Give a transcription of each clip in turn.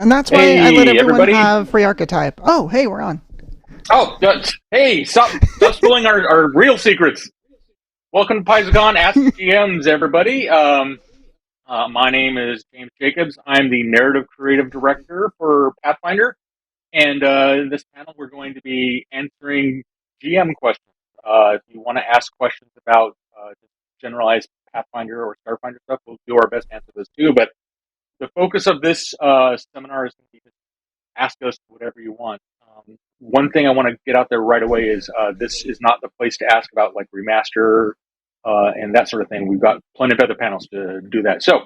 And that's why I let Hey, everyone everybody. have free archetype. Oh, hey, we're on. Oh, hey, stop spilling our real secrets. Welcome to Paizo Ask GMs, everybody. My name is James Jacobs. I'm the Narrative Creative Director for Pathfinder. And in this panel, we're going to be answering GM questions. If you want to ask questions about just generalized Pathfinder or Starfinder stuff, we'll do our best to answer those too. But the focus of this seminar is going to be just ask us whatever you want. One thing I want to get out there right away is this is not the place to ask about like remaster and that sort of thing. We've got plenty of other panels to do that. So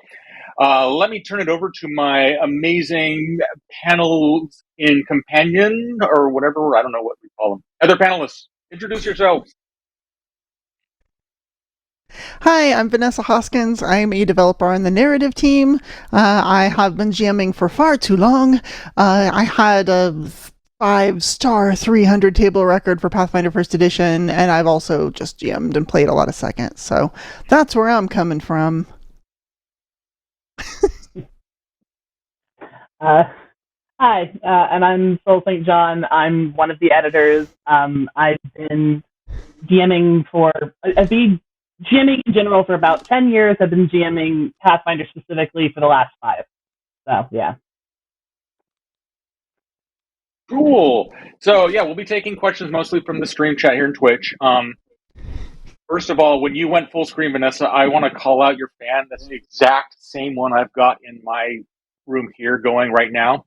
let me turn it over to my amazing panels in companion or whatever. I don't know what we call them. Other panelists, introduce yourselves. Hi, I'm Vanessa Hoskins. I'm a developer on the narrative team. I have been GMing for far too long. I had a 5-star 300 table record for Pathfinder First Edition, and I've also just GM'd and played a lot of second. So that's where I'm coming from. Uh, Hi, and I'm Phil St. John. I'm one of the editors. I've been I've been GMing in general for about 10 years. I've been GMing Pathfinder specifically for the last 5. So, yeah. Cool. So yeah, we'll be taking questions mostly from the stream chat here in Twitch. First of all, when you went full screen, Vanessa, I want to call out your fan. That's the exact same one I've got in my room here going right now.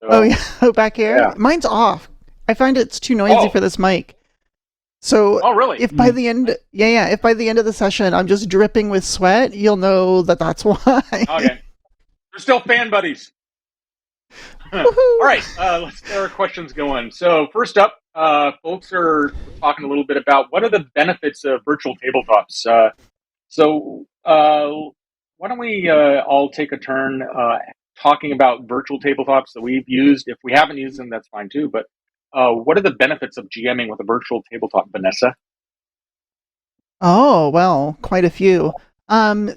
Oh, So, yeah, back here? yeah. Mine's off. I find it's too noisy Oh, for this mic. So oh, really? if by the end, if by the end of the session I'm just dripping with sweat, you'll know that that's why. Okay. We're still fan buddies. All Woohoo! right, let's get our questions going. So, first up, folks are talking a little bit about what are the benefits of virtual tabletops. So, why don't we all take a turn talking about virtual tabletops that we've used? If we haven't used them, that's fine too. But what are the benefits of GMing with a virtual tabletop, Vanessa? Oh, well, quite a few.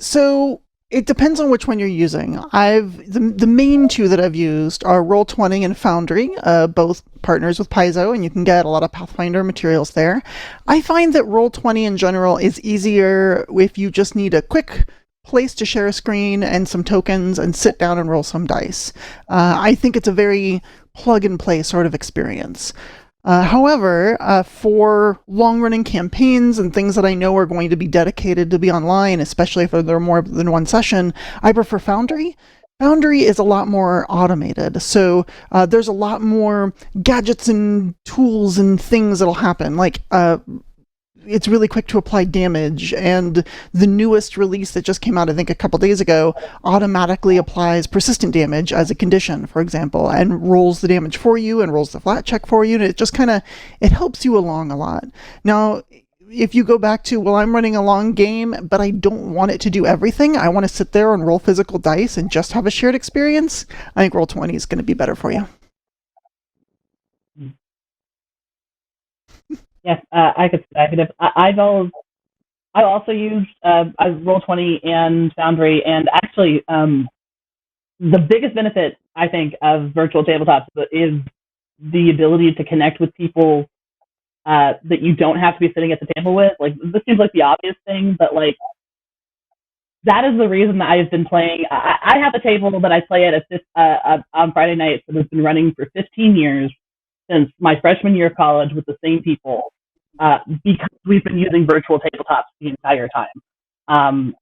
So it depends on which one you're using. The main two that I've used are Roll20 and Foundry, both partners with Paizo, and you can get a lot of Pathfinder materials there. I find that Roll20 in general is easier if you just need a quick place to share a screen and some tokens and sit down and roll some dice. I think it's a very plug and play sort of experience. However, for long-running campaigns and things that I know are going to be dedicated to be online, especially if there are more than one session, I prefer Foundry. Foundry is a lot more automated, so there's a lot more gadgets and tools and things that'll happen. Like, it's really quick to apply damage, and the newest release that just came out, I think a couple days ago, automatically applies persistent damage as a condition, for example, and rolls the damage for you and rolls the flat check for you, and it just kind of, it helps you along a lot. Now, if you go back to, well, I'm running a long game, but I don't want it to do everything, I want to sit there and roll physical dice and just have a shared experience, I think Roll20 is going to be better for you. Yes, I could. I've also used Roll20 and Foundry, and actually, the biggest benefit I think of virtual tabletops is the ability to connect with people that you don't have to be sitting at the table with. Like, this seems like the obvious thing, but like, that is the reason that I've been playing. I have a table that I play at on Friday nights that has been running for 15 years since my freshman year of college with the same people, because we've been using virtual tabletops the entire time.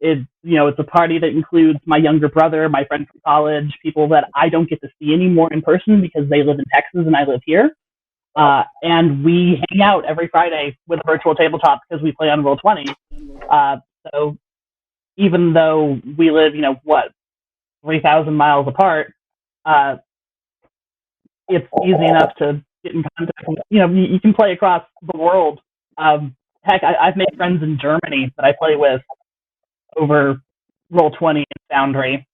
It's a party that includes my younger brother, my friend from college, people that I don't get to see anymore in person because they live in Texas and I live here. And we hang out every Friday with a virtual tabletop because we play on Roll20. So even though we live, 3,000 miles apart, uh, it's easy enough to get in contact. You can play across the world. Heck, I've made friends in Germany that I play with over Roll20 and Foundry.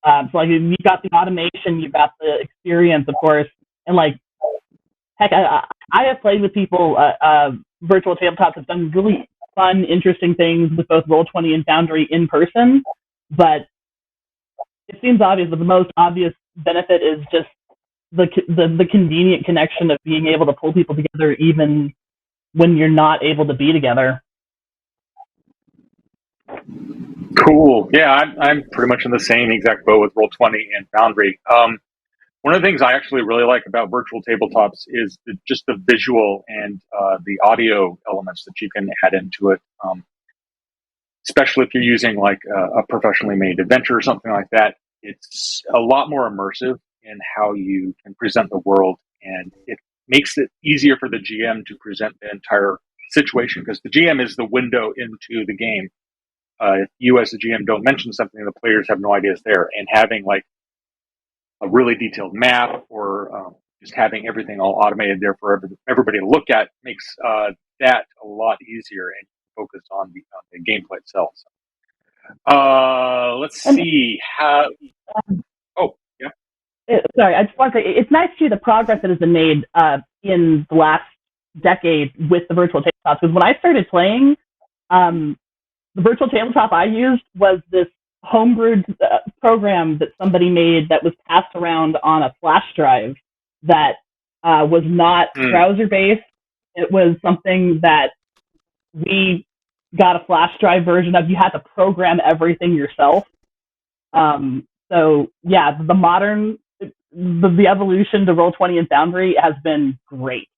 So like, you've got the automation, you've got the experience, of course, and like, heck, I have played with people. Virtual tabletops have done really fun, interesting things with both Roll20 and Foundry in person, but it seems obvious that the most obvious benefit is just the convenient connection of being able to pull people together even when you're not able to be together. Cool. Yeah, I'm pretty much in the same exact boat with Roll20 and Foundry. One of the things I actually really like about virtual tabletops is just the visual and the audio elements that you can add into it. Especially if you're using like a professionally made adventure or something like that, it's a lot more immersive in how you can present the world, and it makes it easier for the GM to present the entire situation, because the GM is the window into the game. If you as the GM don't mention something, the players have no idea it's there, and having like a really detailed map or just having everything all automated there for everybody to look at makes that a lot easier and focus on the gameplay itself. Let's see how. Oh, yeah. Sorry, I just want to say it's nice to see the progress that has been made in the last decade with the virtual tabletops. Because when I started playing, the virtual tabletop I used was this homebrewed program that somebody made that was passed around on a flash drive that was not browser based. It was something that we got a flash drive version of. You had to program everything yourself. So yeah, the evolution to Roll20 and Foundry has been great.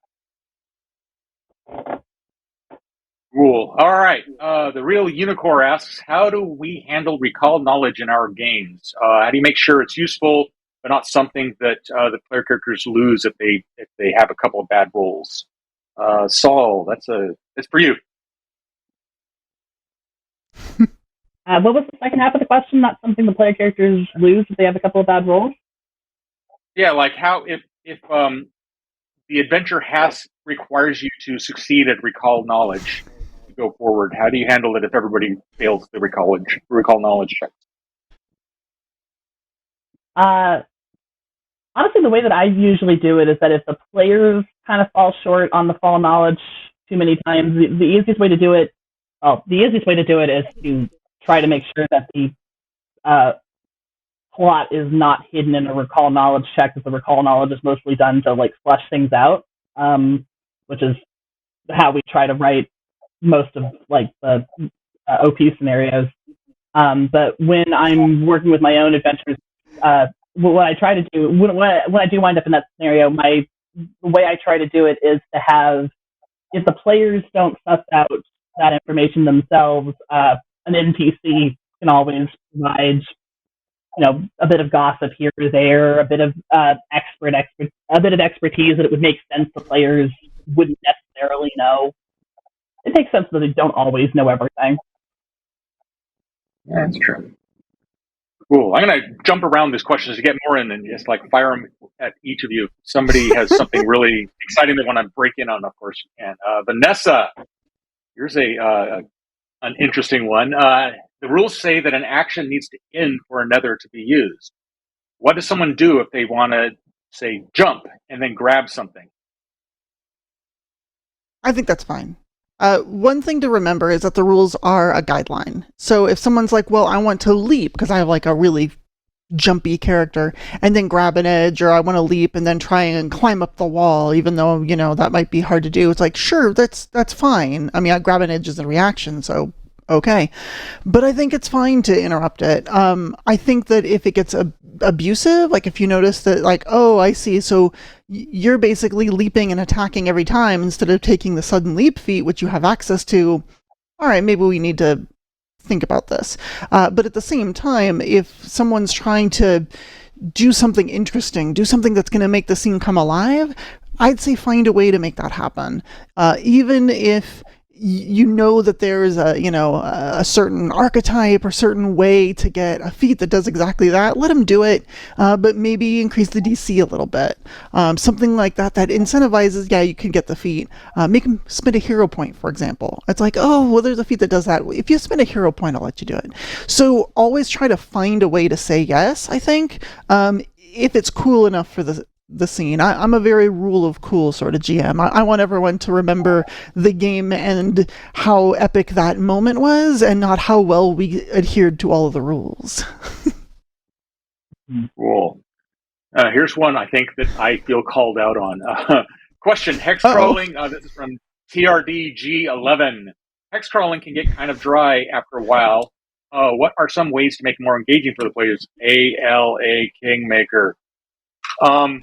Cool. All right. The real unicorn asks, how do we handle recall knowledge in our games? How do you make sure it's useful, but not something that the player characters lose if they have a couple of bad rolls? Saul, that's for you. What was the second half of the question? Not something the player characters lose if they have a couple of bad rolls? Yeah, like how if the adventure requires you to succeed at recall knowledge to go forward, how do you handle it if everybody fails the recall knowledge check? Honestly, the way that I usually do it is that if the players kind of fall short on the fall knowledge too many times, the easiest way to do it is to try to make sure that the plot is not hidden in a recall knowledge check, because the recall knowledge is mostly done to like flesh things out, which is how we try to write most of like the OP scenarios. But when I'm working with my own adventures, what I try to do when I do wind up in that scenario, the way I try to do it is to have, if the players don't suss out that information themselves, an NPC can always provide, a bit of gossip here or there, a bit of expertise that it would make sense the players wouldn't necessarily know. It makes sense that they don't always know everything. Yeah, that's true. Cool. I'm going to jump around these questions to get more in and just like fire them at each of you. If somebody has something really exciting they want to break in on, of course you can. Vanessa, here's an interesting one. The rules say that an action needs to end for another to be used. What does someone do if they want to, say, jump and then grab something? I think that's fine. One thing to remember is that the rules are a guideline. So if someone's like, well, I want to leap because I have like a really jumpy character and then grab an edge, or I want to leap and then try and climb up the wall, even though, that might be hard to do. It's like, sure, that's fine. I mean, I grab an edge as a reaction, so okay. But I think it's fine to interrupt it. I think that if it gets abusive, like if you notice that, like, oh, I see, so you're basically leaping and attacking every time instead of taking the sudden leap feat, which you have access to, all right, maybe we need to think about this. But at the same time, if someone's trying to do something interesting, do something that's going to make the scene come alive, I'd say find a way to make that happen. Even if that there's a certain archetype or certain way to get a feat that does exactly that, let them do it, but maybe increase the DC a little bit. Something like that incentivizes, you can get the feat. Make them spend a hero point, for example. It's like, oh, well, there's a feat that does that. If you spend a hero point, I'll let you do it. So always try to find a way to say yes, I think, if it's cool enough for the scene. I'm a very rule of cool sort of GM. I want everyone to remember the game and how epic that moment was, and not how well we adhered to all of the rules. Cool. Here's one I think that I feel called out on. Question, hex crawling. This is from TRDG11. Hex crawling can get kind of dry after a while. What are some ways to make it more engaging for the players? ALA Kingmaker. The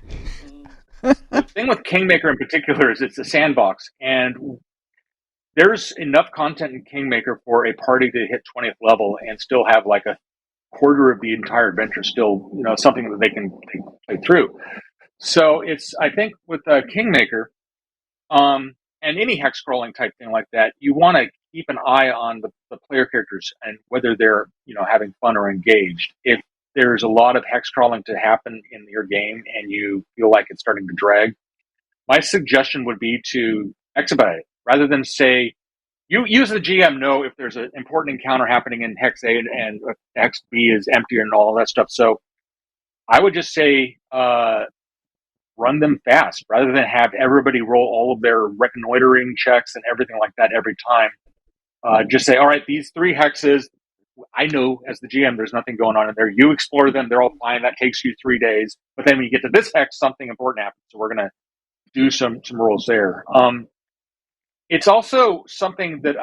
thing with Kingmaker in particular is it's a sandbox, and there's enough content in Kingmaker for a party to hit 20th level and still have like a quarter of the entire adventure still, something that they can play through. So it's, I think with Kingmaker, and any hex scrolling type thing like that, you want to keep an eye on the player characters and whether they're, having fun or engaged. If there's a lot of hex crawling to happen in your game and you feel like it's starting to drag, my suggestion would be to expedite it rather than say, you as the GM know if there's an important encounter happening in Hex A and Hex B is empty and all that stuff. So I would just say run them fast rather than have everybody roll all of their reconnoitering checks and everything like that every time. Just say, all right, these 3 hexes, I know as the GM there's nothing going on in there. You explore them, they're all fine. That takes you 3 days. But then when you get to this hex, something important happens. So we're going to do some rolls there. It's also something that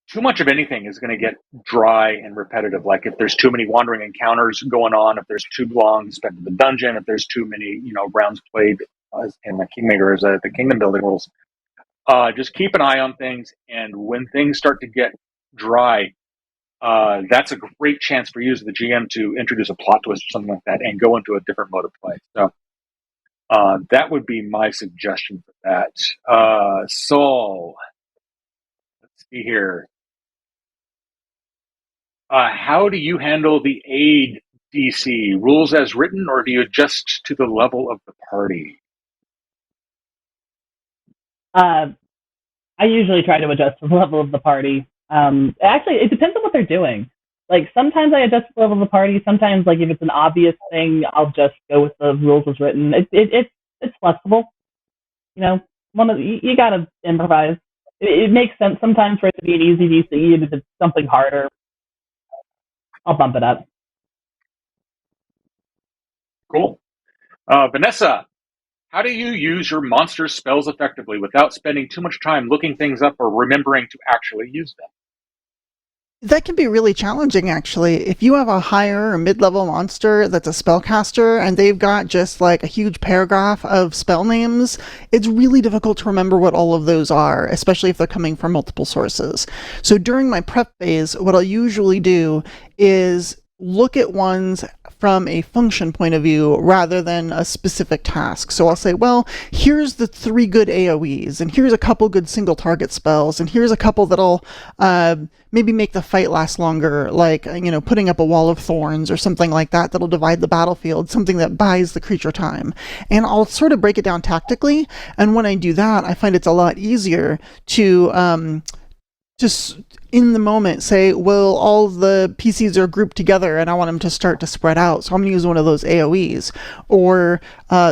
too much of anything is going to get dry and repetitive. Like if there's too many wandering encounters going on, if there's too long spent in the dungeon, if there's too many rounds played in the Kingmaker as the kingdom building rules, just keep an eye on things. And when things start to get dry, that's a great chance for you as the GM to introduce a plot twist or something like that and go into a different mode of play. So that would be my suggestion for that. Saul, let's see here. How do you handle the aid DC? Rules as written, or do you adjust to the level of the party? I usually try to adjust to the level of the party. Actually, it depends on what they're doing. Like, sometimes I adjust to the level of the party. Sometimes, like, if it's an obvious thing, I'll just go with the rules as written. It's flexible. You gotta improvise. It makes sense sometimes for it to be an easy DC, and if it's something harder, I'll bump it up. Cool. Vanessa, how do you use your monster spells effectively without spending too much time looking things up or remembering to actually use them? That can be really challenging, actually. If you have a higher or mid-level monster that's a spellcaster and they've got just like a huge paragraph of spell names, it's really difficult to remember what all of those are, especially if they're coming from multiple sources. So during my prep phase, what I'll usually do is look at ones from a function point of view rather than a specific task. So I'll say, well, here's the 3 good AoEs, and here's a couple good single target spells, and here's a couple that'll maybe make the fight last longer, like, putting up a wall of thorns or something like that that'll divide the battlefield, something that buys the creature time. And I'll sort of break it down tactically, and when I do that, I find it's a lot easier to just in the moment say, well, all the PCs are grouped together and I want them to start to spread out, so I'm going to use one of those AoEs. Or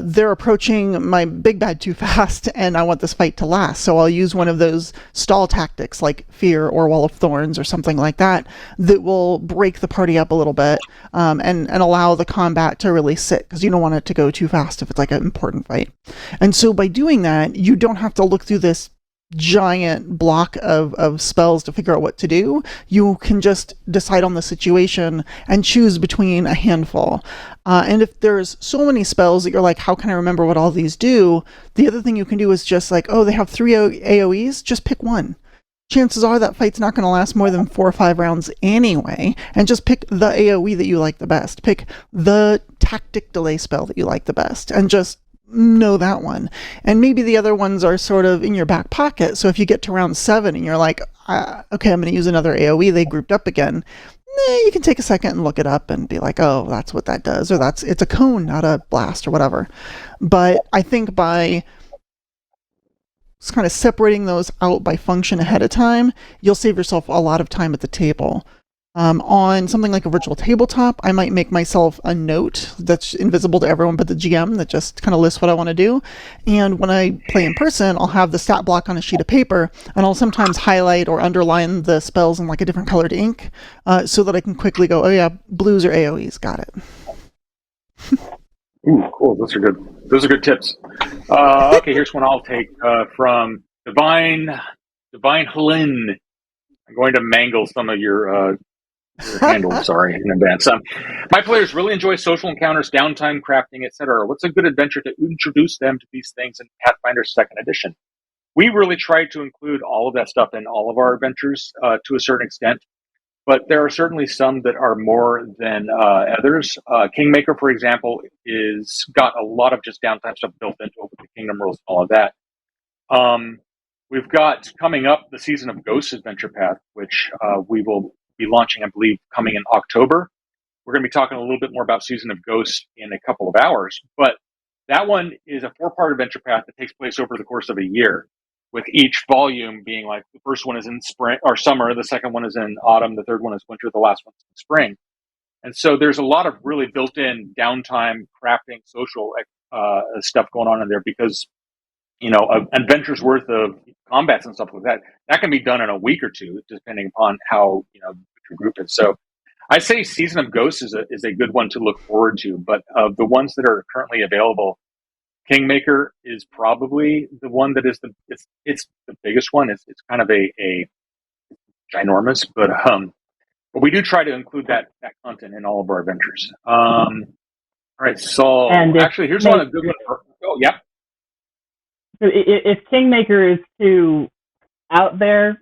they're approaching my big bad too fast and I want this fight to last, so I'll use one of those stall tactics like Fear or Wall of Thorns or something like that will break the party up a little bit and allow the combat to really sit, because you don't want it to go too fast if it's like an important fight. And so by doing that, you don't have to look through this giant block of spells to figure out what to do. You can just decide on the situation and choose between a handful. And if there's so many spells that you're like, how can I remember what all these do? The other thing you can do is just like, oh, they have 3 AoEs, just pick one. Chances are that fight's not going to last more than 4 or 5 rounds anyway, and just pick the AoE that you like the best. Pick the tactic delay spell that you like the best, and just know that one. And maybe the other ones are sort of in your back pocket, so if you get to round 7 and you're like, okay, I'm going to use another AoE, they grouped up again, you can take a second and look it up and be like, oh, that's what that does, or it's a cone, not a blast, or whatever. But I think by kind of separating those out by function ahead of time, you'll save yourself a lot of time at the table. On something like a virtual tabletop, I might make myself a note that's invisible to everyone but the GM that just kind of lists what I want to do. And when I play in person, I'll have the stat block on a sheet of paper, and I'll sometimes highlight or underline the spells in like a different colored ink so that I can quickly go, oh yeah, blues or AoEs, got it. Ooh, cool. Those are good. Those are good tips. Okay, here's one I'll take from Divine Helene. I'm going to mangle some of your handles. Sorry in advance. My players really enjoy social encounters, downtime, crafting, etc. What's a good adventure to introduce them to these things in Pathfinder Second Edition? We really try to include all of that stuff in all of our adventures to a certain extent. But there are certainly some that are more than others. Kingmaker, for example, is got a lot of just downtime stuff built into it with the kingdom rules and all of that. We've got coming up the season of Ghost Adventure Path, which we will be launching, I believe, coming in October. We're going to be talking a little bit more about Season of Ghost in a couple of hours, but that one is a 4-part adventure path that takes place over the course of a year, with each volume being like the first one is in spring or summer, the second one is in autumn, the third one is winter, the last one's in spring. And so there's a lot of really built-in downtime, crafting, social stuff going on in there because, an adventure's worth of combats and stuff like that can be done in a week or two, depending upon how, your group is. So I'd say Season of Ghosts is a good one to look forward to, but of the ones that are currently available, Kingmaker is probably the one that is it's the biggest one. It's kind of a ginormous, but we do try to include that content in all of our adventures. All right, so actually, here's one a good one. Oh, yeah. So if Kingmaker is too out there,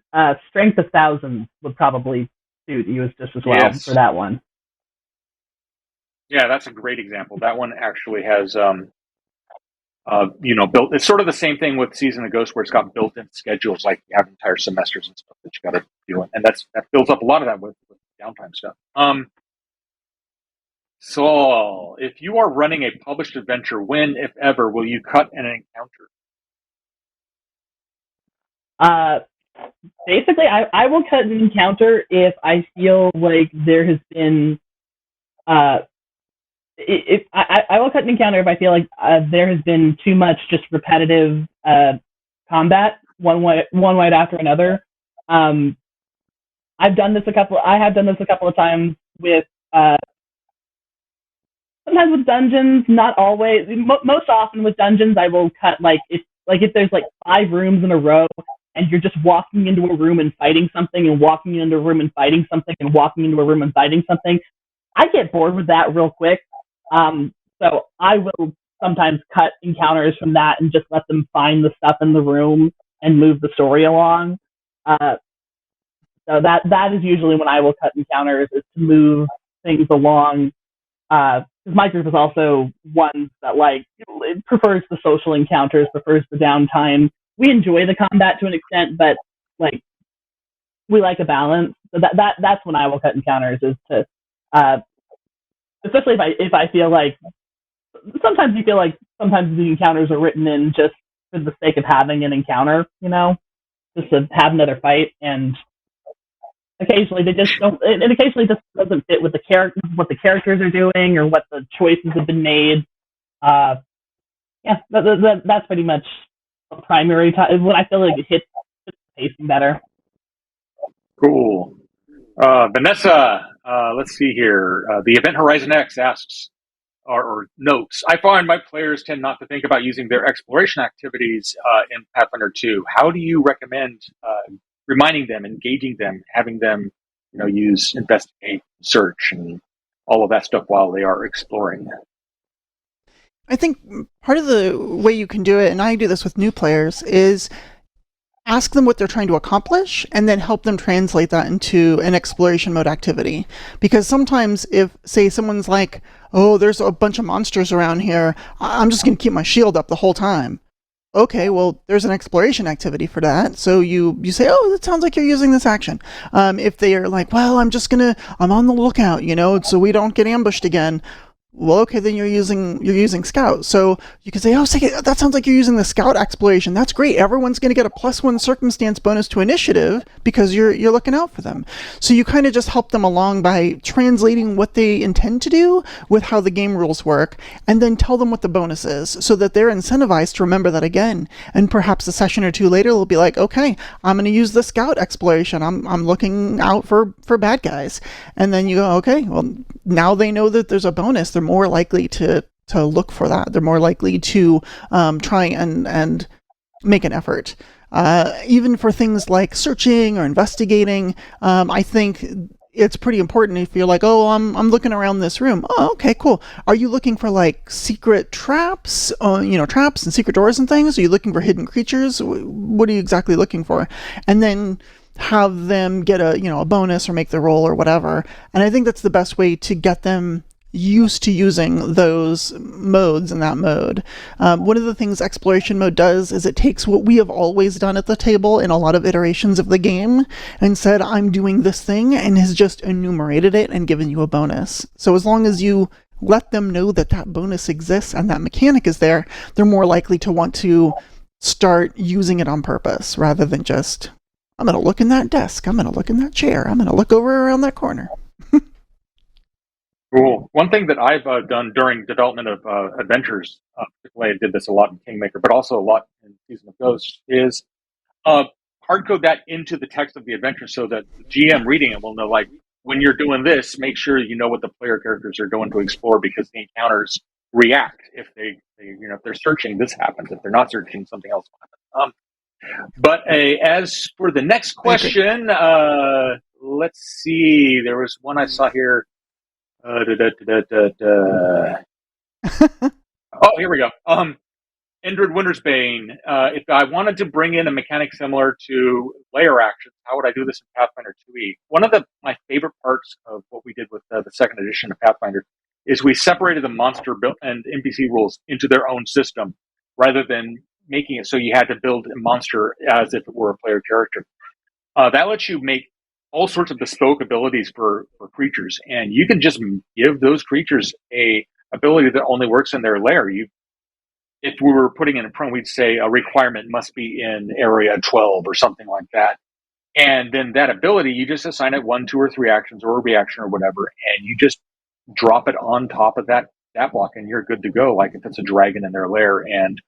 Strength of Thousands would probably suit you just as well for that one. Yeah, that's a great example. That one actually has built. It's sort of the same thing with Season of Ghost, where it's got built-in schedules, like you have entire semesters and stuff that you got to do, and that builds up a lot of that with downtime stuff. So, if you are running a published adventure, when, if ever, will you cut an encounter? Basically, I will cut an encounter if I feel like there has been. If I will cut an encounter if I feel like there has been too much just repetitive combat one way after another. I have done this a couple of times with sometimes with dungeons, not always. Most often with dungeons, I will cut if there's 5 rooms in a row and you're just walking into a room and fighting something and walking into a room and fighting something and walking into a room and fighting something. I get bored with that real quick. So I will sometimes cut encounters from that and just let them find the stuff in the room and move the story along. So that is usually when I will cut encounters, is to move things along. Because my group is also one that it prefers the social encounters, prefers the downtime. We enjoy the combat to an extent, but we like a balance. So that's when I will cut encounters, is to especially if I feel like sometimes you feel like sometimes the encounters are written in just for the sake of having an encounter, just to have another fight, and occasionally they just don't. It occasionally just doesn't fit with what the characters are doing or what the choices have been made. That's pretty much a primary time when I feel like it hits the pacing better. Cool. Vanessa, let's see here. The Event Horizon X asks, or notes, I find my players tend not to think about using their exploration activities in Pathfinder 2. How do you recommend reminding them, engaging them, having them, use investigate, search, and all of that stuff while they are exploring? I think part of the way you can do it, and I do this with new players, is ask them what they're trying to accomplish and then help them translate that into an exploration mode activity. Because sometimes if, say, someone's like, oh, there's a bunch of monsters around here, I'm just going to keep my shield up the whole time. Okay, well, there's an exploration activity for that. So you say, oh, that sounds like you're using this action. If they are like, well, I'm on the lookout, so we don't get ambushed again. Well, okay, then you're using Scout. So you can say, oh, that sounds like you're using the Scout exploration. That's great. Everyone's going to get a +1 circumstance bonus to initiative because you're looking out for them. So you kind of just help them along by translating what they intend to do with how the game rules work, and then tell them what the bonus is so that they're incentivized to remember that again. And perhaps a session or two later, they'll be like, okay, I'm going to use the Scout exploration. I'm looking out for bad guys. And then you go, okay, well, now they know that there's a bonus. They're more likely to look for that. They're more likely to try and make an effort. Even for things like searching or investigating, I think it's pretty important if you're like, oh, I'm looking around this room. Oh, okay, cool. Are you looking for like secret traps, traps and secret doors and things? Are you looking for hidden creatures? What are you exactly looking for? And then have them get a bonus or make the roll or whatever. And I think that's the best way to get them used to using those modes in that mode. One of the things exploration mode does is it takes what we have always done at the table in a lot of iterations of the game and said, I'm doing this thing, and has just enumerated it and given you a bonus. So as long as you let them know that that bonus exists and that mechanic is there, they're more likely to want to start using it on purpose rather than just, I'm going to look in that desk, I'm going to look in that chair, I'm going to look over around that corner. Cool. One thing that I've done during development of adventures, particularly I did this a lot in Kingmaker, but also a lot in Season of Ghosts, is hard code that into the text of the adventure so that the GM reading it will know, like, when you're doing this, make sure you know what the player characters are going to explore, because the encounters react. If if they're searching, this happens. If they're not searching, something else will happen. But as for the next question, let's see. There was one I saw here. Oh, here we go. Indrid Wintersbane. If I wanted to bring in a mechanic similar to lair actions, how would I do this in Pathfinder 2e? One of my favorite parts of what we did with the second edition of Pathfinder is we separated the monster and NPC rules into their own system, rather than making it so you had to build a monster as if it were a player character. That lets you make all sorts of bespoke abilities for creatures, and you can just give those creatures a ability that only works in their lair. If we were putting it in front, we'd say a requirement must be in area 12 or something like that. And then that ability, you just assign it 1, 2, or 3 actions or a reaction or whatever, and you just drop it on top of that block, and you're good to go. Like if it's a dragon in their lair, and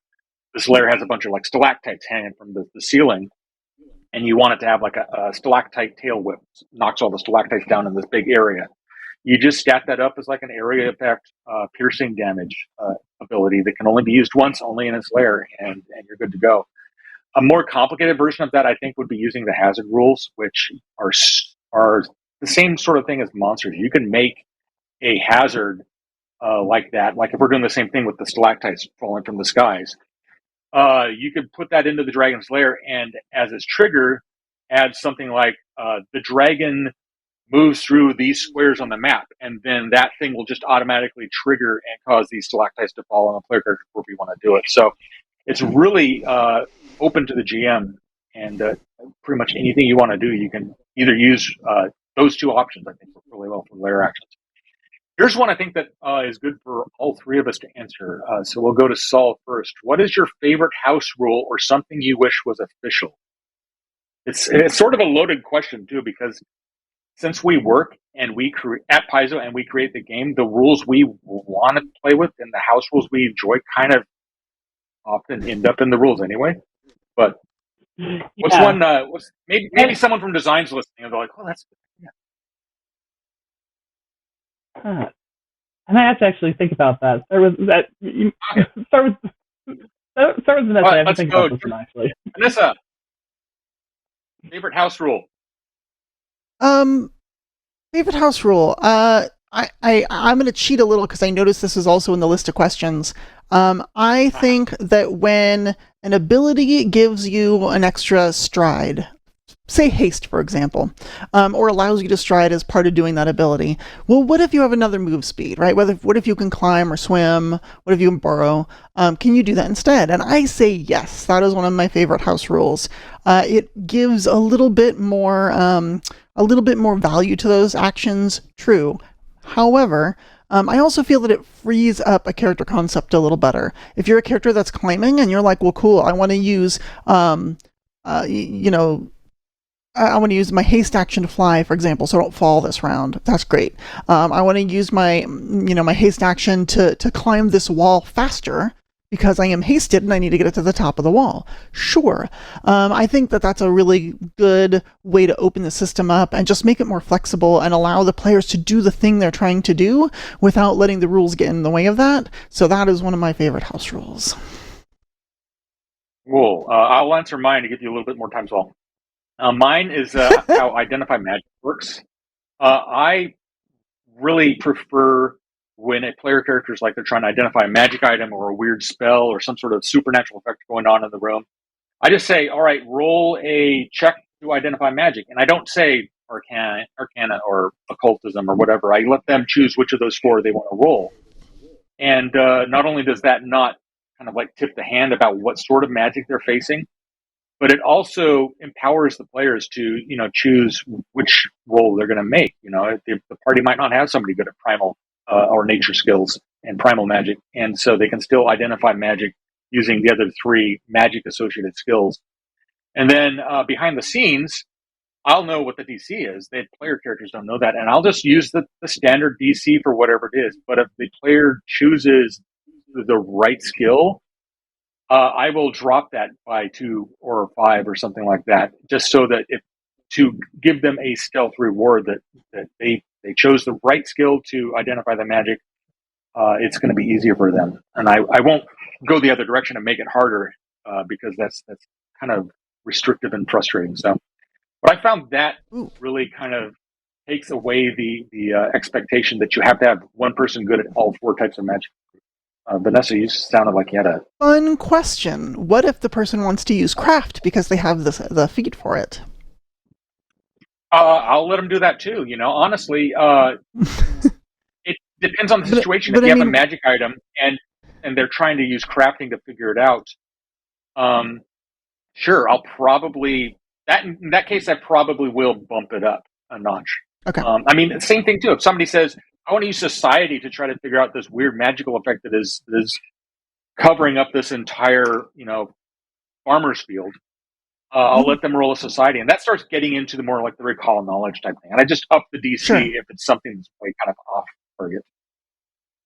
this lair has a bunch of like stalactites hanging from the ceiling, and you want it to have like a stalactite tail whip, knocks all the stalactites down in this big area. You just stat that up as like an area effect piercing damage ability that can only be used once, only in its lair, and you're good to go. A more complicated version of that, I think, would be using the hazard rules, which are the same sort of thing as monsters. You can make a hazard like that. Like if we're doing the same thing with the stalactites falling from the skies, you could put that into the dragon's lair, and as its trigger, add something like the dragon moves through these squares on the map, and then that thing will just automatically trigger and cause these stalactites to fall on the player character where we want to do it. So it's really open to the GM, and pretty much anything you want to do, you can either use those two options. I think work really well for lair actions. Here's one I think that is good for all three of us to answer. So we'll go to Saul first. What is your favorite house rule or something you wish was official? It's sort of a loaded question, too, because since we work and we at Paizo and we create the game, the rules we want to play with and the house rules we enjoy kind of often end up in the rules anyway. But what's one? Maybe someone from design's listening and they're like, "Oh, that's good." Yeah. I might have to actually think about that. Start with Vanessa. I have to think about this one, actually. Vanessa, favorite house rule? Favorite house rule. I'm going to cheat a little because I noticed this is also in the list of questions. I think that when an ability gives you an extra stride, say haste, for example, or allows you to stride as part of doing that ability. Well, what if you have another move speed, right? What if you can climb or swim? What if you can burrow? Can you do that instead? And I say yes. That is one of my favorite house rules. It gives a little bit more value to those actions. True. However, I also feel that it frees up a character concept a little better. If you're a character that's climbing and you're like, well, cool, I want to use, I want to use my haste action to fly, for example, so I don't fall this round. That's great. I want to use my haste action to climb this wall faster, because I am hasted and I need to get it to the top of the wall. Sure. I think that that's a really good way to open the system up and just make it more flexible and allow the players to do the thing they're trying to do without letting the rules get in the way of that. So that is one of my favorite house rules. Cool. I'll answer mine to give you a little bit more time as well. Mine is how Identify Magic works. I really prefer when a player character is like they're trying to identify a magic item or a weird spell or some sort of supernatural effect going on in the room. I just say, all right, roll a check to identify magic. And I don't say arcana or occultism or whatever. I let them choose which of those four they want to roll. And not only does that not kind of like tip the hand about what sort of magic they're facing, but it also empowers the players to, choose which role they're going to make. The party might not have somebody good at primal or nature skills and primal magic, and so they can still identify magic using the other three magic associated skills. And then behind the scenes, I'll know what the DC is. The player characters don't know that, and I'll just use the standard DC for whatever it is. But if the player chooses the right skill, I will drop that by 2 or 5 or something like that, just so that to give them a stealth reward that they chose the right skill to identify the magic. It's going to be easier for them, and I won't go the other direction and make it harder because that's kind of restrictive and frustrating. So, but I found that really kind of takes away the expectation that you have to have one person good at all 4 types of magic. Vanessa, you sounded like you had a fun question. What if the person wants to use craft because they have the feed for it? I'll let them do that too. Honestly, it depends on the situation. If you have a magic item and they're trying to use crafting to figure it out, sure, I'll probably in that case I probably will bump it up a notch. Okay. Same thing too. If somebody says, I want to use society to try to figure out this weird magical effect that is covering up this entire, farmer's field, I'll let them roll a society. And that starts getting into the more like the recall knowledge type thing. And I just up the DC if it's something that's way kind of off target.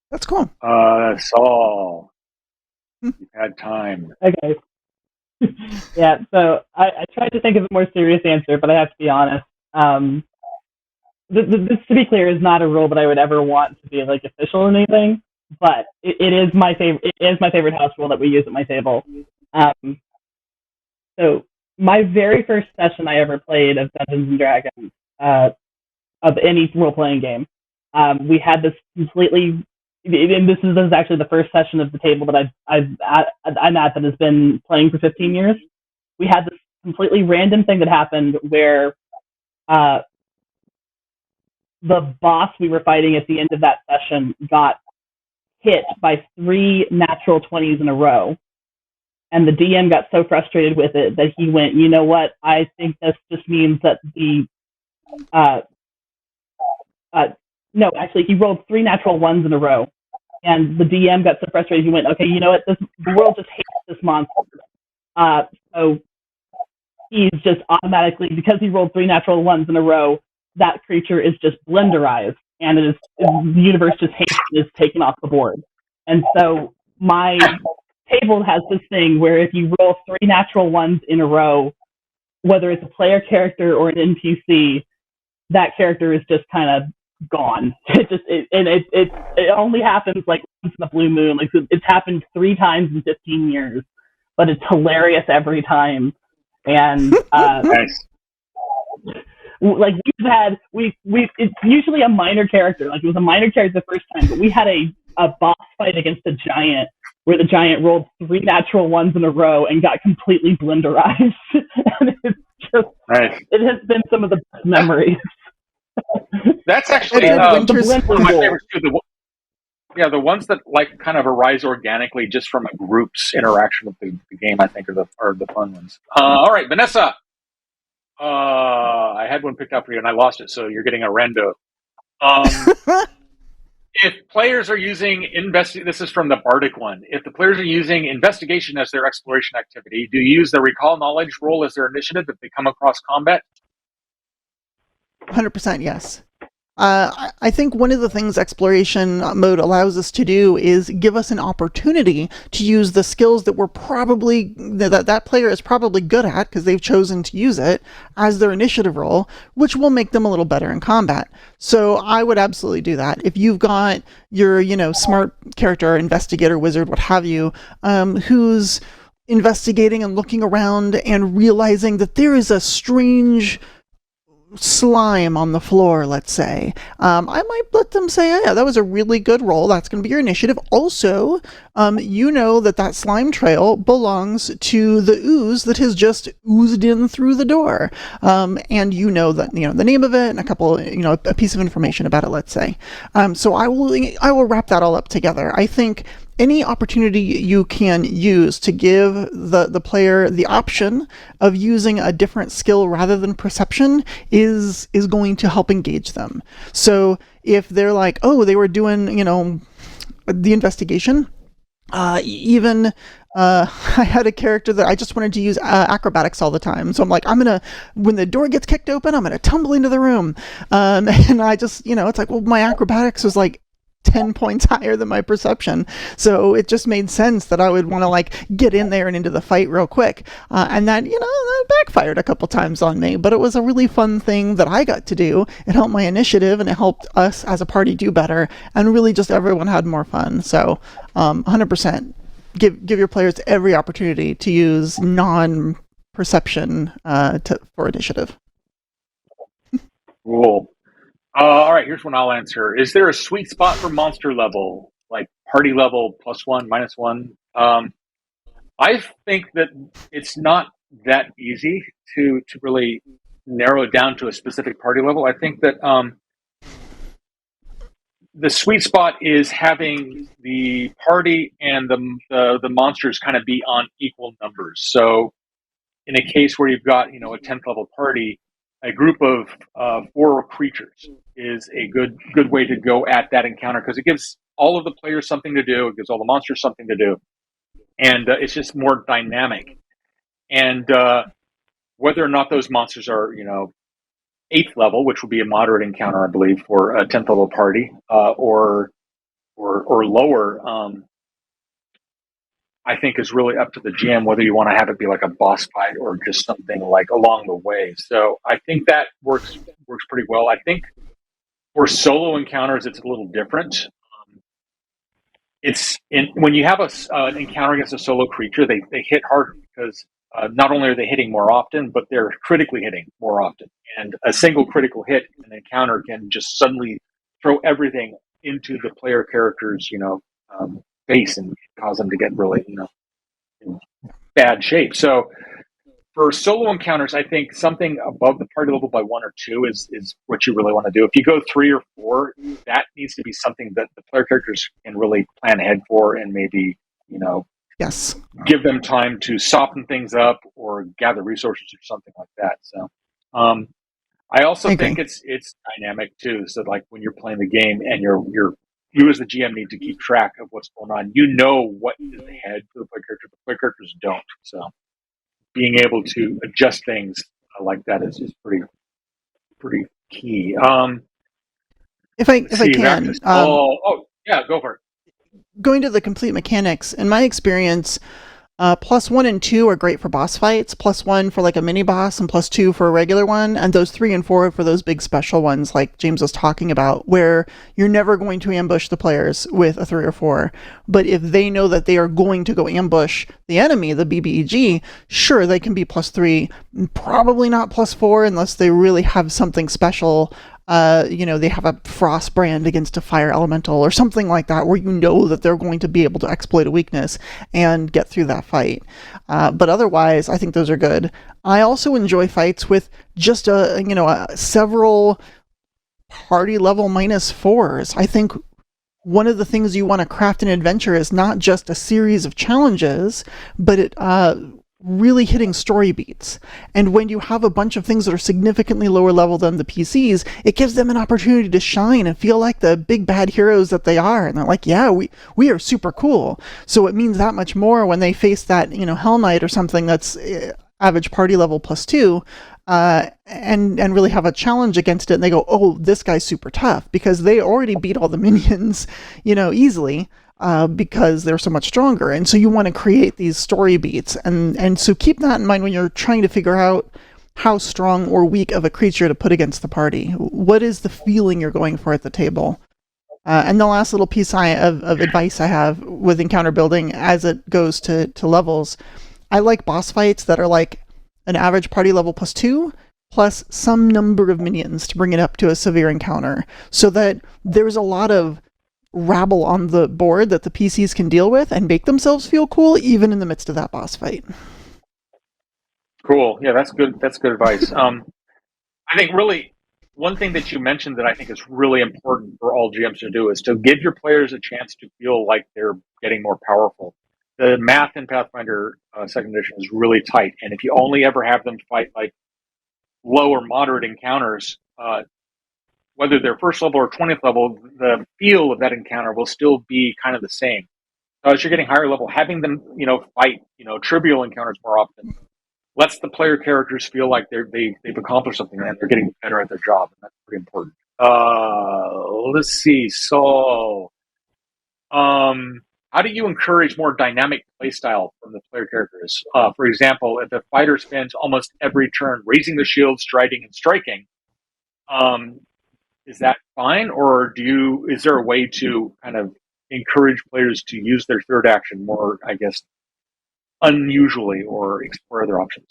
That's cool. Saul, you've had time. Okay. Yeah, so I tried to think of a more serious answer, but I have to be honest. This, to be clear, is not a rule that I would ever want to be like official or anything, but it is my favorite. It is my favorite house rule that we use at my table. So my very first session I ever played of Dungeons and Dragons, of any role-playing game, we had this completely. And this is actually the first session of the table that I'm at that has been playing for 15 years. We had this completely random thing that happened where the boss we were fighting at the end of that session got hit by 3 natural 20s in a row. And the DM got so frustrated with it that he went, you know what, I think this just means that no, actually, he rolled 3 natural 1s in a row. And the DM got so frustrated, he went, okay, you know what, the world just hates this monster. So he's just automatically, because he rolled 3 natural 1s in a row, that creature is just blenderized, and the universe just hates it, is taken off the board. And so my table has this thing where if you roll 3 natural 1s in a row, whether it's a player character or an NPC, that character is just kind of gone. It only happens like once in a blue moon. Like it's happened 3 times in 15 years, but it's hilarious every time. And Nice. Like it's usually a minor character. Like it was a minor character the first time, but we had a boss fight against a giant where the giant rolled 3 natural 1s in a row and got completely blenderized. And it's just Nice. It has been some of the best memories. That's actually one of my favorites too. The ones that like kind of arise organically just from a group's interaction with the game, I think, are the fun ones. All right, Vanessa. I had one picked up for you and I lost it, so you're getting a rando. If players are using this is from the Bardic one. If the players are using investigation as their exploration activity, do you use the recall knowledge roll as their initiative if they come across combat? 100% yes. I think one of the things exploration mode allows us to do is give us an opportunity to use the skills that we're probably that player is probably good at because they've chosen to use it as their initiative roll, which will make them a little better in combat. So I would absolutely do that. If you've got your smart character, investigator, wizard, what have you, who's investigating and looking around and realizing that there is a strange slime on the floor, let's say, I might let them say, oh, yeah, that was a really good roll. That's going to be your initiative. Also, that slime trail belongs to the ooze that has just oozed in through the door. And that, the name of it and a couple, a piece of information about it, let's say. So I will wrap that all up together. I think any opportunity you can use to give the player the option of using a different skill rather than perception is going to help engage them. So if they're like, oh, they were doing, the investigation, I had a character that I just wanted to use acrobatics all the time. So I'm like, when the door gets kicked open, I'm going to tumble into the room. And I just, it's like, well, my acrobatics was like 10 points higher than my perception. So it just made sense that I would want to get in there and into the fight real quick. And that, that backfired a couple times on me, but it was a really fun thing that I got to do. It helped my initiative and it helped us as a party do better. And really just everyone had more fun. So 100% give your players every opportunity to use non-perception for initiative. Cool. All right, here's one I'll answer. Is there a sweet spot for monster level, like party level +1, -1? I think that it's not that easy to really narrow it down to a specific party level. I think that the sweet spot is having the party and the monsters kind of be on equal numbers. So in a case where you've got, a 10th level party, a group of 4 creatures is a good way to go at that encounter because it gives all of the players something to do. It gives all the monsters something to do. And it's just more dynamic. And whether or not those monsters are, 8th level, which would be a moderate encounter, I believe, for a 10th level party, or lower, I think is really up to the GM whether you want to have it be like a boss fight or just something like along the way. So I think that works pretty well. I think for solo encounters, it's a little different. When you have an encounter against a solo creature, they hit harder because not only are they hitting more often, but they're critically hitting more often. And a single critical hit in an encounter can just suddenly throw everything into the player character's, face and cause them to get really, in bad shape. So for solo encounters, I think something above the party level by 1 or 2 is what you really want to do. If you go 3 or 4, that needs to be something that the player characters can really plan ahead for and maybe, yes, give them time to soften things up or gather resources or something like that. So I also think it's dynamic too. So like when you're playing the game and you as the GM need to keep track of what's going on. What is ahead for the player character. The player characters don't. So being able to adjust things like that is pretty key. If I can, yeah, go for it. Going to the complete mechanics, in my experience, +1 and 2 are great for boss fights, +1 for like a mini boss, and +2 for a regular one, and those 3 and 4 for those big special ones like James was talking about, where you're never going to ambush the players with a 3 or 4. But if they know that they are going to go ambush the enemy, the BBEG, sure, they can be +3, probably not +4 unless they really have something special. They have a frost brand against a fire elemental or something like that, where that they're going to be able to exploit a weakness and get through that fight. But otherwise, I think those are good. I also enjoy fights with just several party level -4s. I think one of the things you want to craft in adventure is not just a series of challenges, but it really hitting story beats. And when you have a bunch of things that are significantly lower level than the PCs, it gives them an opportunity to shine and feel like the big bad heroes that they are. And they're like, yeah, we are super cool. So it means that much more when they face that, Hell Knight or something that's average party level +2, and really have a challenge against it, and they go, oh, this guy's super tough, because they already beat all the minions, easily, because they're so much stronger. And so you want to create these story beats, and so keep that in mind when you're trying to figure out how strong or weak of a creature to put against the party. What is the feeling you're going for at the table? And the last little piece of advice I have with encounter building as it goes to levels, I like boss fights that are like an average party level +2, plus some number of minions to bring it up to a severe encounter, so that there's a lot of rabble on the board that the PCs can deal with and make themselves feel cool, even in the midst of that boss fight. Cool. Yeah, that's good. That's good advice. I think really one thing that you mentioned that I think is really important for all GMs to do is to give your players a chance to feel like they're getting more powerful. The math in Pathfinder Second Edition is really tight, and if you only ever have them fight like low or moderate encounters, whether they're first level or 20th level, the feel of that encounter will still be kind of the same. So as you're getting higher level, having them, fight, trivial encounters more often lets the player characters feel like they've accomplished something and they're getting better at their job, and that's pretty important. Let's see. So, how do you encourage more dynamic playstyle from the player characters? For example, if a fighter spends almost every turn raising the shield, striding, and striking, is that fine, or is there a way to kind of encourage players to use their third action more, I guess, unusually, or explore other options?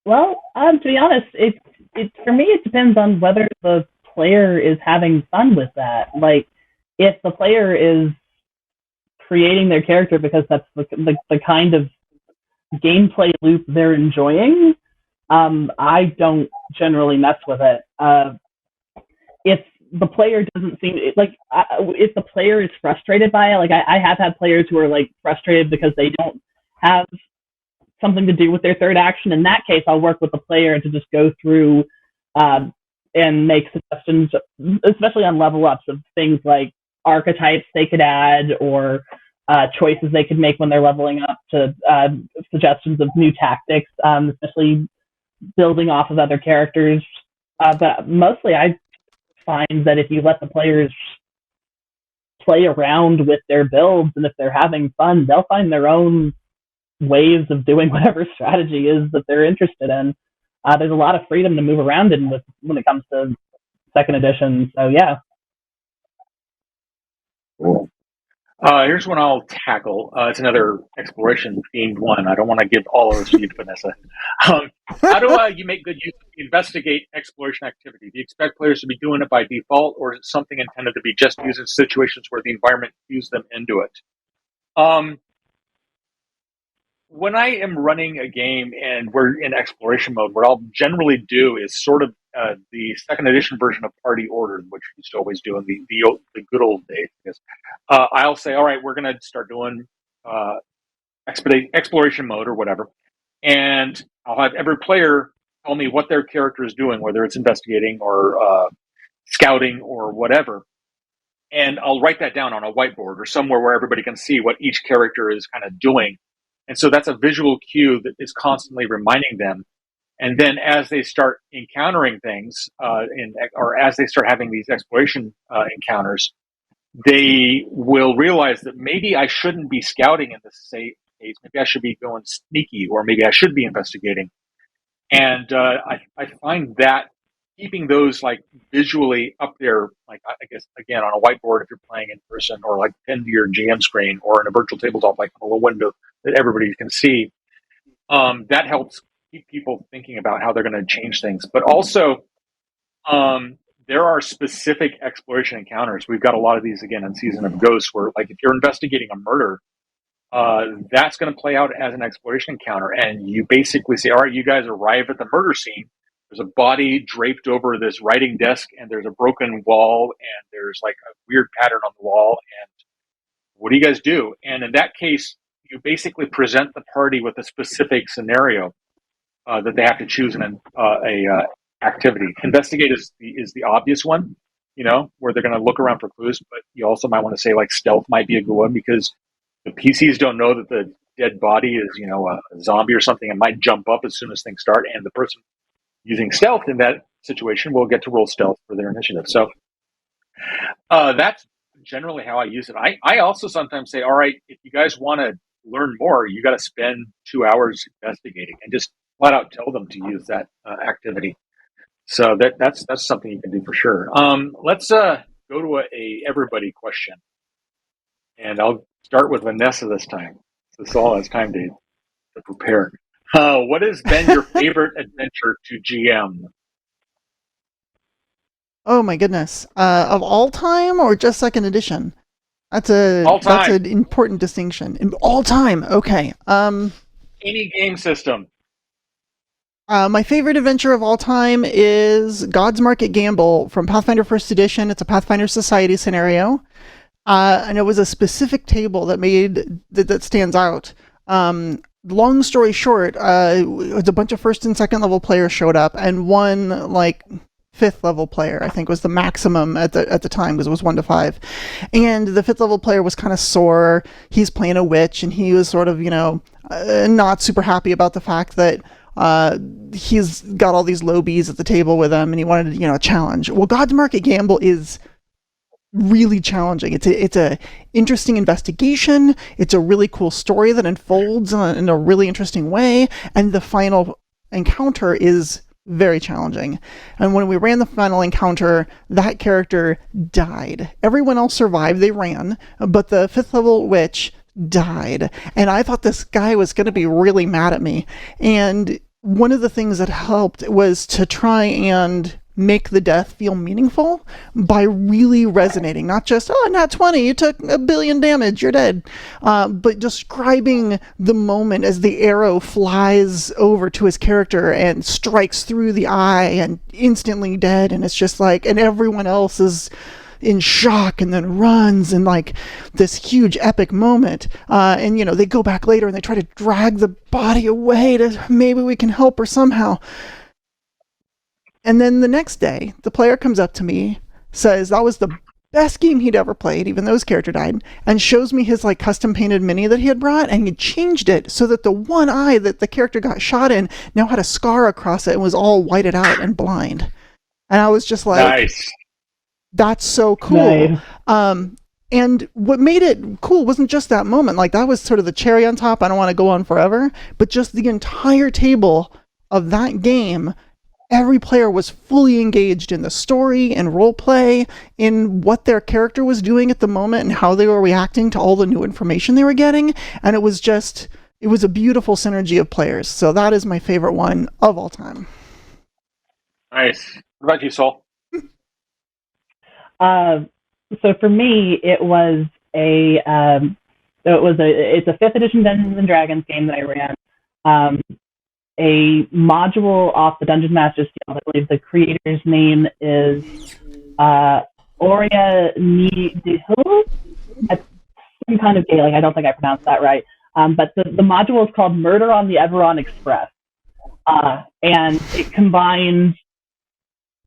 Well, to be honest, it for me it depends on whether the player is having fun with that. Like, if the player is creating their character because that's the kind of gameplay loop they're enjoying, I don't generally mess with it. If the player doesn't seem if the player is frustrated by it, like I have had players who are like frustrated because they don't have something to do with their third action. In that case, I'll work with the player to just go through and make suggestions, especially on level ups, of things like archetypes they could add, or choices they could make when they're leveling up, to suggestions of new tactics, especially building off of other characters. But mostly I find that if you let the players play around with their builds, and if they're having fun, they'll find their own ways of doing whatever strategy is that they're interested in. There's a lot of freedom to move around in when it comes to second edition. So yeah. Cool. Here's one I'll tackle. It's another exploration themed one. I don't want to give all of this to you, Vanessa. How do you make good use of the investigate exploration activity? Do you expect players to be doing it by default, or is it something intended to be just used in situations where the environment cues them into it? When I am running a game and we're in exploration mode, what I'll generally do is sort of the second edition version of Party Order, which we used to always do in the good old days. I'll say, all right, we're going to start doing exploration mode or whatever, and I'll have every player tell me what their character is doing, whether it's investigating or scouting or whatever. And I'll write that down on a whiteboard or somewhere where everybody can see what each character is kind of doing. And so that's a visual cue that is constantly reminding them. And then as they start encountering things, or as they start having these exploration encounters, they will realize that maybe I shouldn't be scouting in this case. Maybe I should be going sneaky, or maybe I should be investigating. And I find that keeping those like visually up there, like I guess again on a whiteboard if you're playing in person, or like pinned to your GM screen, or in a virtual tabletop, like on a little window that everybody can see, that helps keep people thinking about how they're going to change things. But also, there are specific exploration encounters. We've got a lot of these again in Season of Ghosts, where like if you're investigating a murder, that's going to play out as an exploration encounter, and you basically say, all right, you guys arrive at the murder scene. There's a body draped over this writing desk, and there's a broken wall, and there's like a weird pattern on the wall, and what do you guys do? And in that case, you basically present the party with a specific scenario that they have to choose in a activity. Investigate is the obvious one, where they're going to look around for clues, but you also might want to say like stealth might be a good one, because the PCs don't know that the dead body is, a zombie or something, it might jump up as soon as things start, and the person using stealth in that situation will get to roll stealth for their initiative. So that's generally how I use it. I also sometimes say, all right, if you guys want to learn more, you got to spend 2 hours investigating, and just flat out tell them to use that activity. So that's something you can do for sure. Let's go to a everybody question, and I'll start with Vanessa this time. So Saul has time to prepare. What has been your favorite adventure to GM? Oh my goodness. Of all time or just second edition? That's All time. an important distinction. In all time. Okay. Any game system. My favorite adventure of all time is God's Market Gamble from Pathfinder First Edition. It's a Pathfinder Society scenario, and it was a specific table that stands out. Long story short, it was a bunch of first and second level players showed up, and one fifth level player, I think, was the maximum at the time, because it was 1 to 5. And the fifth level player was kind of sore. He's playing a witch, and he was sort of, not super happy about the fact that he's got all these lobies at the table with him, and he wanted, a challenge. Well, God's Market Gamble is really challenging. It's a interesting investigation. It's a really cool story that unfolds in a really interesting way, and the final encounter is very challenging. And when we ran the final encounter, that character died. Everyone else survived. They ran, but the fifth level witch died. And I thought this guy was going to be really mad at me. And one of the things that helped was to try and make the death feel meaningful by really resonating. Not just, oh, nat 20, you took 1 billion damage, you're dead. But describing the moment as the arrow flies over to his character and strikes through the eye and instantly dead. And it's just and everyone else is in shock and then runs, and this huge epic moment. And they go back later and they try to drag the body away to maybe we can help her somehow. And then the next day, the player comes up to me, says that was the best game he'd ever played, even though his character died, and shows me his custom painted mini that he had brought, and he changed it so that the one eye that the character got shot in now had a scar across it and was all whited out and blind. And I was just nice. That's so cool. Nice. And what made it cool wasn't just that moment. That was sort of the cherry on top. I don't want to go on forever, but just the entire table of that game. Every player was fully engaged in the story and role play, in what their character was doing at the moment and how they were reacting to all the new information they were getting. And it was a beautiful synergy of players. So that is my favorite one of all time. Nice. What about you, Saul? So for me, it's a 5th edition Dungeons and Dragons game that I ran. A module off the Dungeon Master's Guild. I believe the creator's name is Aurea Nidihil. That's some kind of Gaelic. I don't think I pronounced that right. But the module is called Murder on the Everon Express. And it combines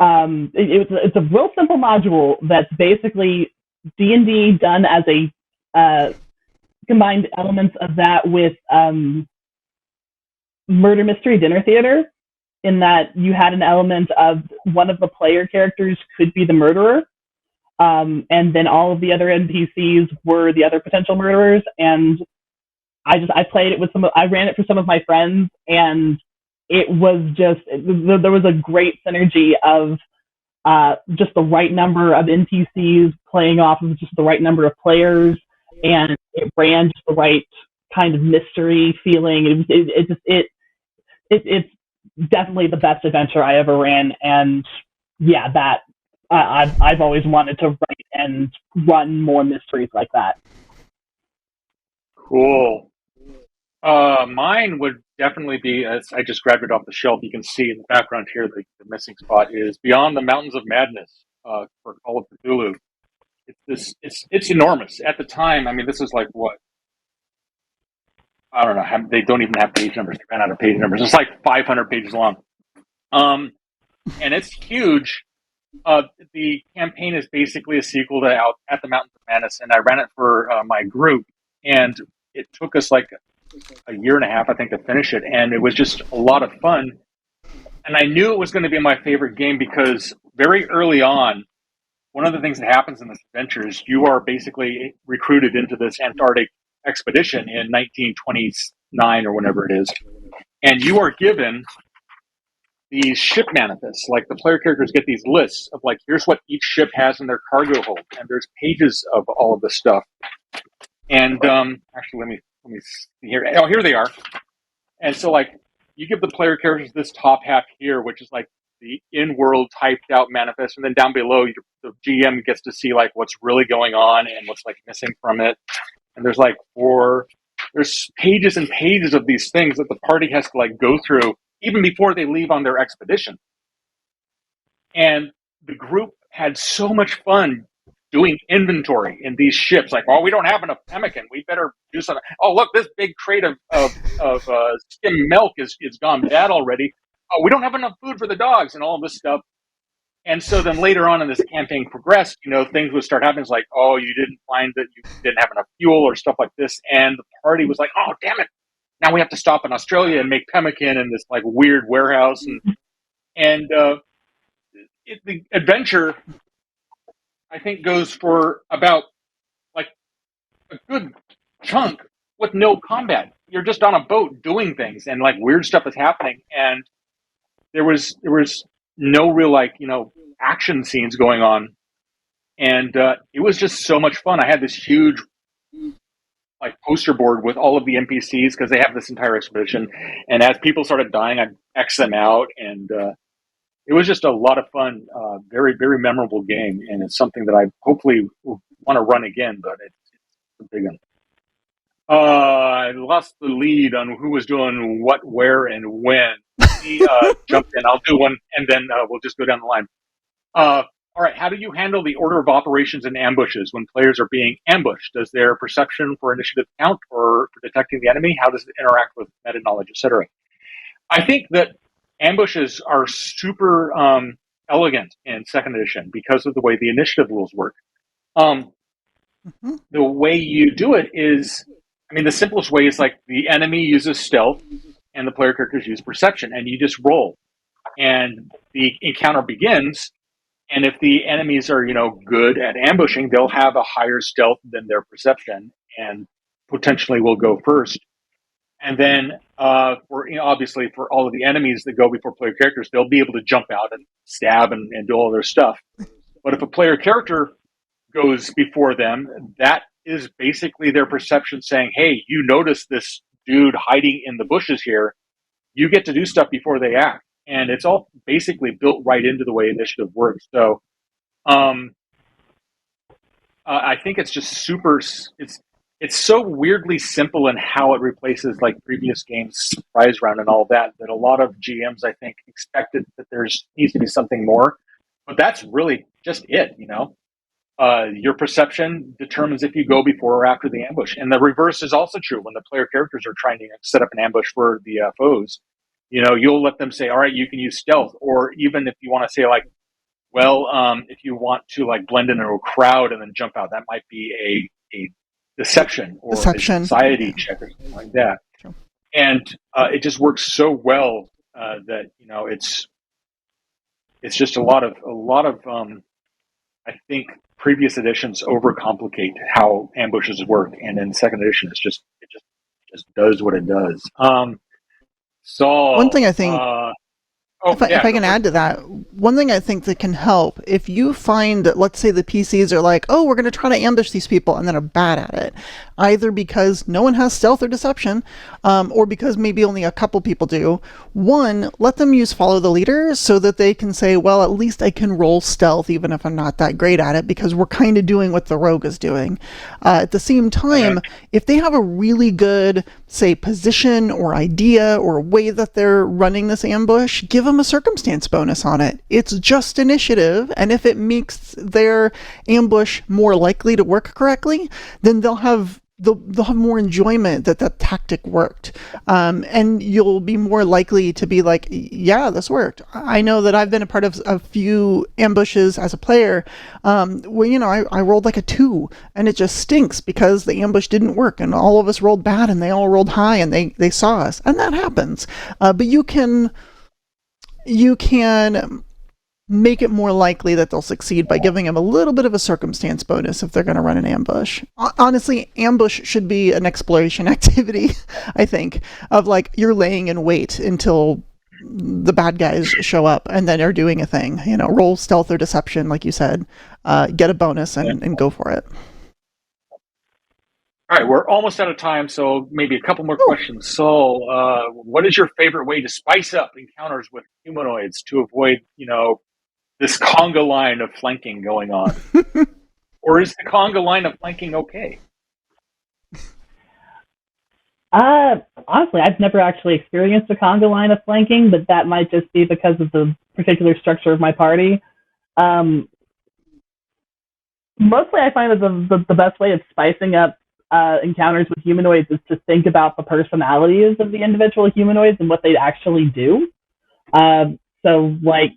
it's a real simple module that's basically D&D done as a combined elements of that with murder mystery dinner theater, in that you had an element of one of the player characters could be the murderer, and then all of the other NPCs were the other potential murderers. And I played it with I ran it for some of my friends, and it was there was a great synergy of just the right number of NPCs playing off of just the right number of players, and it ran just the right kind of mystery feeling. It's definitely the best adventure I ever ran, and yeah, that I've always wanted to write and run more mysteries like that. Cool. Mine would definitely be, as I just grabbed it off the shelf, you can see in the background here, the missing spot is Beyond the Mountains of Madness for Call of Cthulhu. It's enormous. At the time, I mean, this is what? I don't know. They don't even have page numbers. They ran out of page numbers. It's 500 pages long. And it's huge. The campaign is basically a sequel to Out at the Mountains of Madness, and I ran it for my group, and it took us a year and a half, I think, to finish it, and it was just a lot of fun. And I knew it was going to be my favorite game because very early on, one of the things that happens in this adventure is you are basically recruited into this Antarctic expedition in 1929 or whenever it is, and you are given these ship manifests. Like the player characters get these lists of like, here's what each ship has in their cargo hold, and there's pages of all of this stuff. And actually, let me see here. Oh, here they are. And so, like, you give the player characters this top half here, which is like the in-world typed out manifest, and then down below, the GM gets to see like what's really going on and what's like missing from it. And there's like there's pages and pages of these things that the party has to like go through even before they leave on their expedition. And the group had so much fun doing inventory in these ships. Like, oh, we don't have enough pemmican. We better do something. Oh, look, this big crate of skim milk is gone bad already. Oh, we don't have enough food for the dogs and all of this stuff. And so then later on in this campaign progressed, things would start happening. It's like, oh, you didn't find that you didn't have enough fuel or stuff like this. And the party was like, oh, damn it. Now we have to stop in Australia and make pemmican in this like weird warehouse. And the adventure, I think, goes for about like a good chunk with no combat. You're just on a boat doing things, and like weird stuff is happening. And there was no real like action scenes going on, and it was just so much fun. I had this huge like poster board with all of the NPCs because they have this entire expedition, and as people started dying, I'd X them out, and it was just a lot of fun. Very, very memorable game, and it's something that I hopefully want to run again, but it's a big one. I lost the lead on who was doing what, where, and when. He jumped in. I'll do one, and then we'll just go down the line. All right, how do you handle the order of operations and ambushes when players are being ambushed? Does their perception for initiative count or for detecting the enemy? How does it interact with meta knowledge, etc.? I think that ambushes are super elegant in second edition because of the way the initiative rules work. The way you do it is, the simplest way is like the enemy uses stealth and the player characters use perception, and you just roll. And the encounter begins, and if the enemies are, good at ambushing, they'll have a higher stealth than their perception and potentially will go first. And then, obviously, for all of the enemies that go before player characters, they'll be able to jump out and stab and do all their stuff. But if a player character goes before them, that is basically their perception saying, hey, you notice this dude hiding in the bushes here. You get to do stuff before they act. And it's all basically built right into the way initiative works. So I think it's just super... It's so weirdly simple in how it replaces like previous games, surprise round and all that a lot of GMs, I think, expected that needs to be something more. But that's really just it, Your perception determines if you go before or after the ambush. And the reverse is also true when the player characters are trying to set up an ambush for the foes. You'll let them say, all right, you can use stealth. Or even if you want to say like, well, if you want to like blend into a crowd and then jump out, that might be a deception or a society check or something like that. Sure. And it just works so well that it's just a lot of I think previous editions overcomplicate how ambushes work, and in second edition it just does what it does. So one thing I think if I can add to that, one thing I think that can help, if you find that, let's say the PCs are like, oh, we're going to try to ambush these people, and then are bad at it, either because no one has stealth or deception, or because maybe only a couple people do, one, let them use follow the leader so that they can say, well, at least I can roll stealth even if I'm not that great at it, because we're kind of doing what the rogue is doing. At the same time, if they have a really good, say, position or idea or way that they're running this ambush, give them a circumstance bonus on it. It's just initiative, and if it makes their ambush more likely to work correctly, then they'll have they'll have more enjoyment that that tactic worked. And you'll be more likely to be like, yeah, this worked. I know that I've been a part of a few ambushes as a player where, you know, I rolled like a 2 and it just stinks because the ambush didn't work and all of us rolled bad and they all rolled high and they saw us. And that happens. But you can make it more likely that they'll succeed by giving them a little bit of a circumstance bonus if they're going to run an ambush. Honestly, ambush should be an exploration activity, I think, of like you're laying in wait until the bad guys show up and then are doing a thing. You know, roll stealth or deception, like you said, get a bonus and go for it. All right, we're almost out of time, so maybe a couple more questions. So, what is your favorite way to spice up encounters with humanoids to avoid, you know, this conga line of flanking going on? Or is the conga line of flanking okay? Honestly, I've never actually experienced a conga line of flanking, but that might just be because of the particular structure of my party. Mostly, I find that the best way of spicing up encounters with humanoids is to think about the personalities of the individual humanoids and what they actually do. So, like,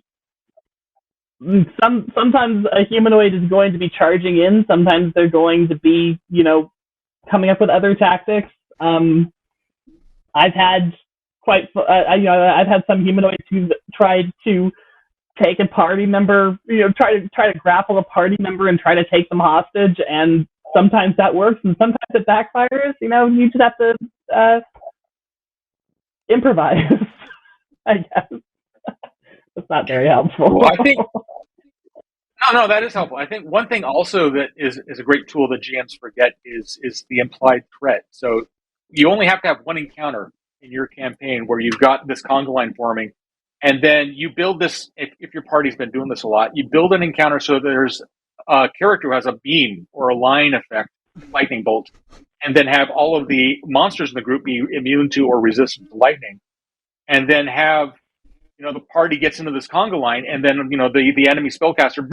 sometimes a humanoid is going to be charging in. Sometimes they're going to be, you know, coming up with other tactics. I've had I've had some humanoids who've tried to take a party member, you know, try to grapple a party member and try to take them hostage, and sometimes that works and sometimes it backfires. You know, you just have to improvise, I guess. It's not very helpful. Well, I think no, that is helpful. I think one thing also that is a great tool that GMs forget is the implied threat. So you only have to have one encounter in your campaign where you've got this conga line forming, and then you build this. If your party's been doing this a lot, you build an encounter so there's a character who has a beam or a line effect, lightning bolt, and then have all of the monsters in the group be immune to or resistant to lightning, and then have, you know, the party gets into this conga line, and then, you know, the enemy spellcaster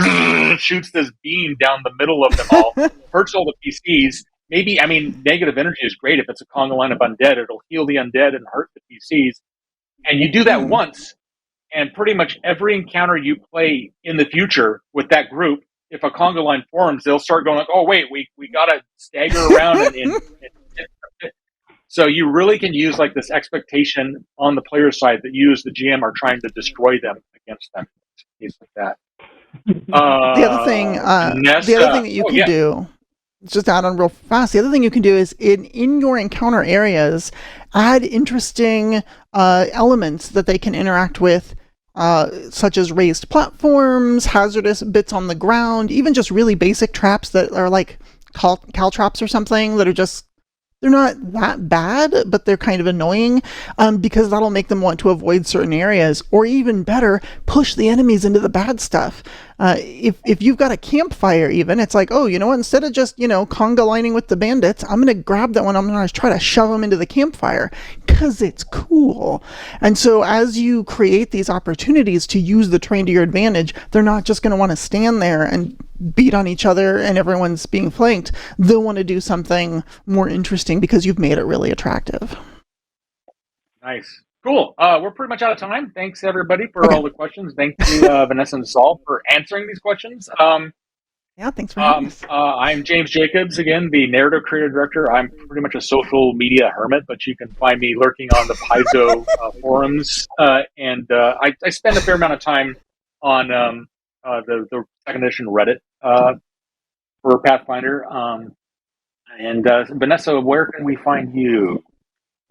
shoots this beam down the middle of them all, hurts all the PCs. Maybe, I mean, negative energy is great if it's a conga line of undead. It'll heal the undead and hurt the PCs. And you do that once, and pretty much every encounter you play in the future with that group, if a conga line forms, they'll start going like, oh, wait, we got to stagger around and so you really can use like this expectation on the player side that you as the GM are trying to destroy them against them. Things like that. The other thing that you can do, just add on real fast. The other thing you can do is in your encounter areas, add interesting elements that they can interact with, such as raised platforms, hazardous bits on the ground, even just really basic traps that are like cal traps or something that are just, they're not that bad, but they're kind of annoying, because that'll make them want to avoid certain areas, or even better, push the enemies into the bad stuff. If you've got a campfire even, it's like, oh, you know what, instead of just, you know, conga lining with the bandits, I'm going to grab that one, I'm going to try to shove them into the campfire, because it's cool. And so as you create these opportunities to use the terrain to your advantage, they're not just going to want to stand there and beat on each other and everyone's being flanked. They'll want to do something more interesting because you've made it really attractive. Nice. Cool. We're pretty much out of time. Thanks, everybody, for all the questions. Thank you, Vanessa and Saul, for answering these questions. Yeah, thanks for having us. I'm James Jacobs, again, the narrative creative director. I'm pretty much a social media hermit, but you can find me lurking on the Paizo forums. And I spend a fair amount of time on the second edition Reddit for Pathfinder. And Vanessa, where can we find you?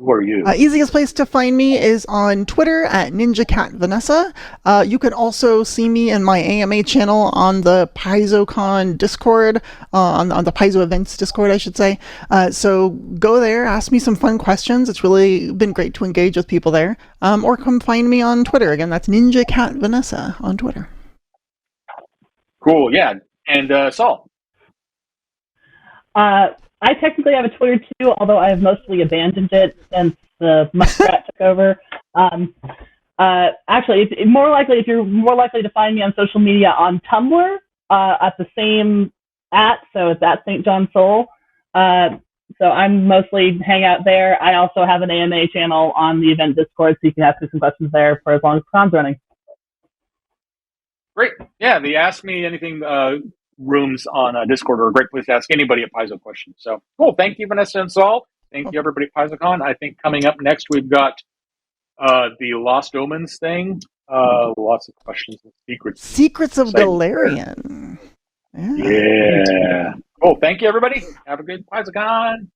Who are you? Easiest place to find me is on Twitter at NinjaCatVanessa. You can also see me in my AMA channel on the PaizoCon Discord, on the Paizo Events Discord, I should say. So go there, ask me some fun questions. It's really been great to engage with people there. Or come find me on Twitter. Again, that's NinjaCatVanessa on Twitter. Cool, yeah. And Saul? I technically have a Twitter too, although I have mostly abandoned it since the Muskrat took over. Actually, if you're more likely to find me on social media on Tumblr at the same @, so it's at St. John Soul. So I'm mostly hang out there. I also have an AMA channel on the event Discord, so you can ask me some questions there for as long as the con's running. Great. Yeah, the Ask Me Anything rooms on Discord are a great place to ask anybody a Paizo question. So cool. Thank you, Vanessa and Saul. Thank you, everybody at PaizoCon. I think coming up next, we've got the Lost Omens thing. Lots of questions and secrets. Secrets of Galarian. Yeah. Cool. Thank you, everybody. Have a good PaizoCon.